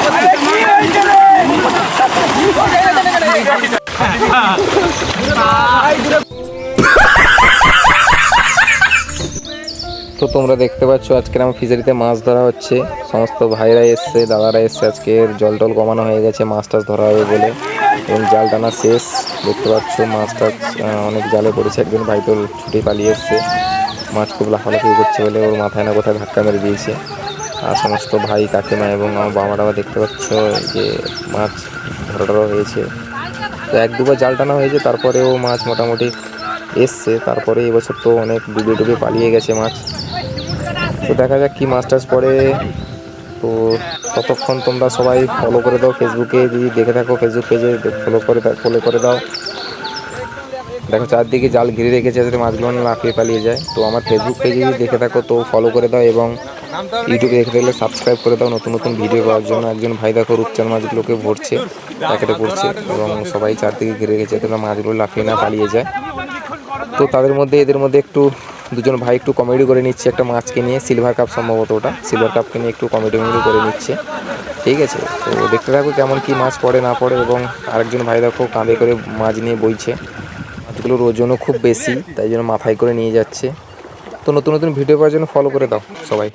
তো তোমরা দেখতে পাচ্ছ আজকের আমার ফিশারিতে মাছ ধরা হচ্ছে। সমস্ত ভাইরা এসছে, দাদারা এসছে। আজকের জল টল কমানো হয়ে গেছে মাছ টাছ ধরা হবে বলে, এবং জাল টানা শেষ। দেখতে পাচ্ছ মাছ টাছ অনেক জালে পড়েছে। একজন ভাই তো ছুটে পালিয়ে এসছে, মাছ খুব লাফালাফি করছে বলে ওর মাথায় না কোথায় ধাক্কা মেরে দিয়েছে। আর সমস্ত ভাই কাকিমা এবং আমার বাবা টাবা দেখতে পাচ্ছ যে মাছ ধরা হয়েছে। তো এক দুবার জাল টানা হয়েছে, তারপরেও মাছ মোটামুটি এসছে। তারপরে এবছর তো অনেক ডুবে ডুবে পালিয়ে গেছে মাছ। তো দেখা যাক কি মাছ টাছ পড়ে। তো ততক্ষণ তোমরা সবাই ফলো করে দাও ফেসবুকে, যদি দেখে থাকো ফেসবুক পেজে ফলো করে দাও। দেখো চারদিকে জাল ঘিরে রেখেছে যাতে মাছগুলো না লাফিয়ে পালিয়ে যায়। তো আমার ফেসবুক পেজে যদি দেখে থাকো তো ফলো করে দাও, এবং ইউটিউবে দেখে থাকলে সাবস্ক্রাইব করে দাও নতুন নতুন ভিডিও পাওয়ার জন্য। একজন ভাই দেখো রূপচাঁদ মাছগুলোকে ভরছে, প্যাকেটে পড়ছে, এবং সবাই চারদিকে ঘিরে রেখেছে যাতে মাছগুলো লাফিয়ে না পালিয়ে যায়। তো এদের মধ্যে একটু দুজন ভাই একটু কমেডি করে নিচ্ছে একটা মাছকে নিয়ে, সিলভার কাপ সম্ভবত, ওটা সিলভার কাপকে নিয়ে একটু কমেডি করে নিচ্ছে। ঠিক আছে, তো দেখতে থাকো কেমন কি মাছ পড়ে না পড়ে। এবং আরেকজন ভাই দেখো কাঁধে করে মাছ নিয়ে বইছে। মাছগুলোর ওজনও খুব বেশি, তাই জন্য মাথায় করে নিয়ে যাচ্ছে। তো নতুন নতুন ভিডিও পাওয়ার জন্য ফলো করে দাও সবাই।